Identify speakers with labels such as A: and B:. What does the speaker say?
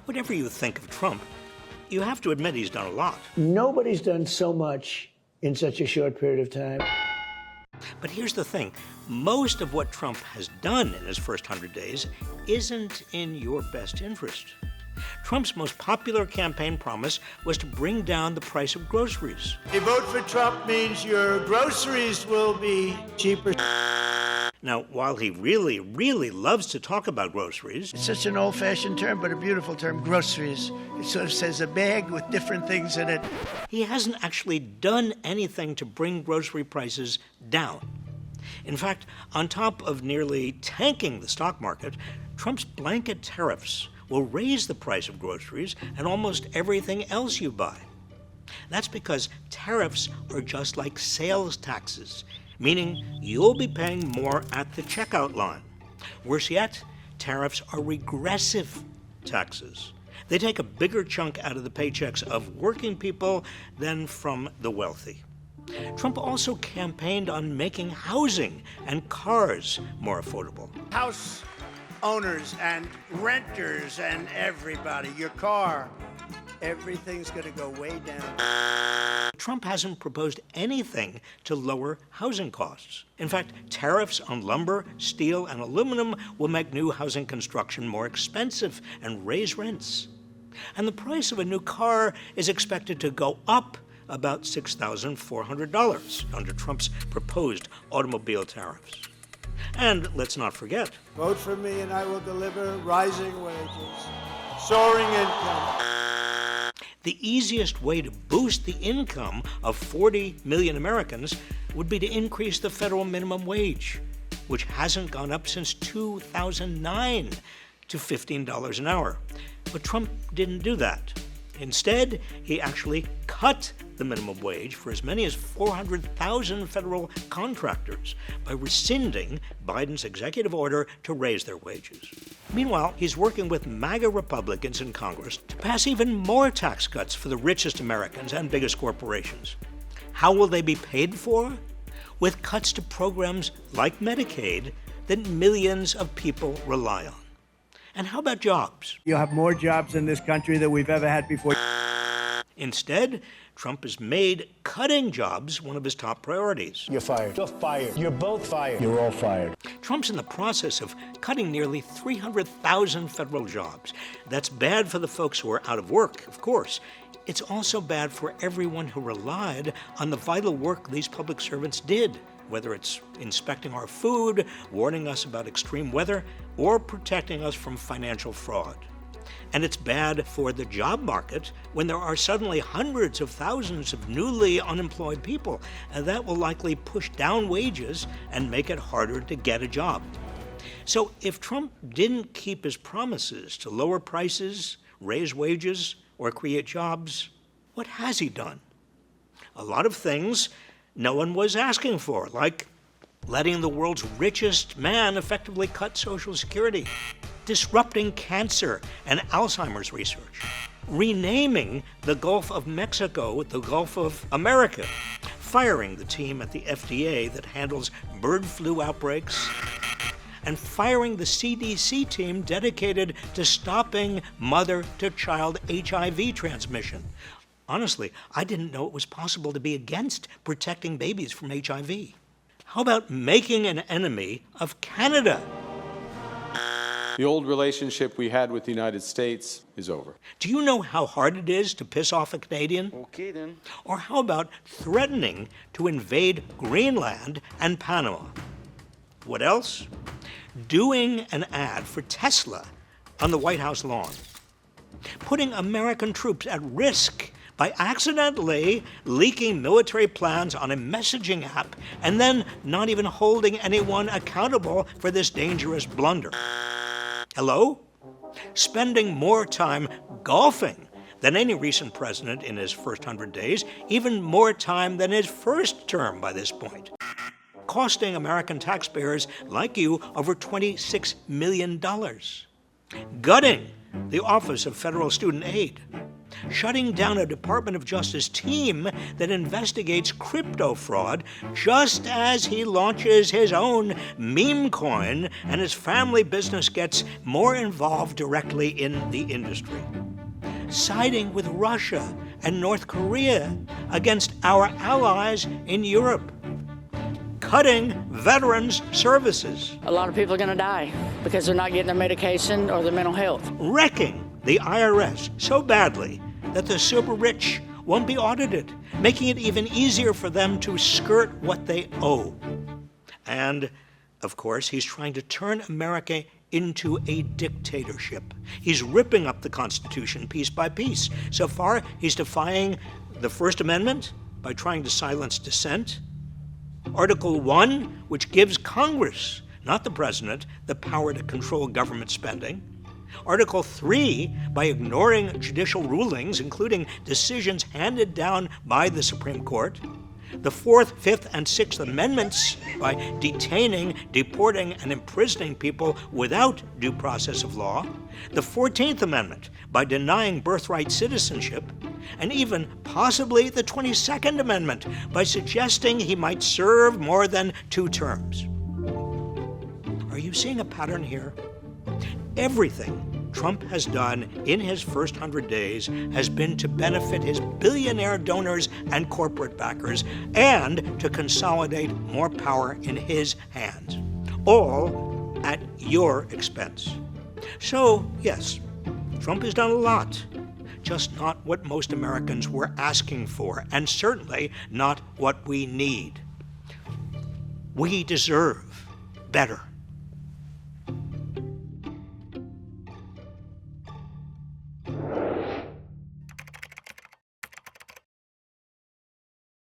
A: Whatever you think of Trump, you have to admit he's done a lot.
B: Nobody's done so much in such a short period of time.
A: But here's the thing. Most of what Trump has done in his first 100 days isn't in your best interest. Trump's most popular campaign promise was to bring down the price of groceries.
B: A vote for Trump means your groceries will be cheaper.
A: Now, while he really, really loves to talk about groceries,
B: It's such an old-fashioned term, but a beautiful term, groceries. It sort of says a bag with different things in it.
A: he hasn't actually done anything to bring grocery prices down. In fact, on top of nearly tanking the stock market, Trump's blanket tariffs will raise the price of groceries and almost everything else you buy. That's because tariffs are just like sales taxes, meaning you'll be paying more at the checkout line. Worse yet, tariffs are regressive taxes. They take a bigger chunk out of the paychecks of working people than from the wealthy. Trump also campaigned on making housing and cars more affordable.
B: House owners and renters and everybody, your car, everything's going to go way down.
A: Trump hasn't proposed anything to lower housing costs. In fact, tariffs on lumber, steel, and aluminum will make new housing construction more expensive and raise rents. And the price of a new car is expected to go up about $6,400 under Trump's proposed automobile tariffs. And let's not forget,
B: Vote for me and I will deliver rising wages, soaring income.
A: the easiest way to boost the income of 40 million Americans would be to increase the federal minimum wage, which hasn't gone up since 2009 to $15 an hour. But Trump didn't do that. Instead, he actually cut the minimum wage for as many as 400,000 federal contractors by rescinding Biden's executive order to raise their wages. Meanwhile, he's working with MAGA Republicans in Congress to pass even more tax cuts for the richest Americans and biggest corporations. How will they be paid for? With cuts to programs like Medicaid that millions of people rely on. And how about jobs?
B: You'll have more jobs in this country than we've ever had before.
A: Instead, Trump has made cutting jobs one of his top priorities.
C: You're fired. You're fired. You're both fired. You're all fired.
A: Trump's in the process of cutting nearly 300,000 federal jobs. That's bad for the folks who are out of work, of course. It's also bad for everyone who relied on the vital work these public servants did, whether it's inspecting our food, warning us about extreme weather, or protecting us from financial fraud. And it's bad for the job market when there are suddenly hundreds of thousands of newly unemployed people, and that will likely push down wages and make it harder to get a job. So if Trump didn't keep his promises to lower prices, raise wages, or create jobs, what has he done? A lot of things no one was asking for, like letting the world's richest man effectively cut Social Security, disrupting cancer and Alzheimer's research, renaming the Gulf of Mexico the Gulf of America, firing the team at the FDA that handles bird flu outbreaks, and firing the CDC team dedicated to stopping mother-to-child HIV transmission. Honestly, I didn't know it was possible to be against protecting babies from HIV. How about making an enemy of Canada?
D: The old relationship we had with the United States is over.
A: Do you know how hard it is to piss off a Canadian?
D: Okay, then.
A: Or how about threatening to invade Greenland and Panama? What else? Doing an ad for Tesla on the White House lawn. Putting American troops at risk by accidentally leaking military plans on a messaging app and then not even holding anyone accountable for this dangerous blunder. Hello? Spending more time golfing than any recent president in his first 100 days, even more time than his first term by this point. Costing American taxpayers like you over $26 million. Gutting the Office of Federal Student Aid. shutting down a Department of Justice team that investigates crypto fraud just as he launches his own meme coin and his family business gets more involved directly in the industry. Siding with Russia and North Korea against our allies in Europe. Cutting veterans' services.
E: A lot of people are going to die because they're not getting their medication or their mental health.
A: Wrecking the IRS so badly that the super rich won't be audited, making it even easier for them to skirt what they owe. And, of course, he's trying to turn America into a dictatorship. He's ripping up the Constitution piece by piece. So far, he's defying the First Amendment by trying to silence dissent. Article 1, which gives Congress, not the president, the power to control government spending. Article 3, by ignoring judicial rulings, including decisions handed down by the Supreme Court. The 4th, 5th, and 6th Amendments, by detaining, deporting, and imprisoning people without due process of law. The 14th Amendment, by denying birthright citizenship. And even possibly the 22nd Amendment, by suggesting he might serve more than 2 terms. Are you seeing a pattern here? Everything Trump has done in his first 100 days has been to benefit his billionaire donors and corporate backers and to consolidate more power in his hands, all at your expense. So, yes, Trump has done a lot, just not what most Americans were asking for, and certainly not what we need. We deserve better.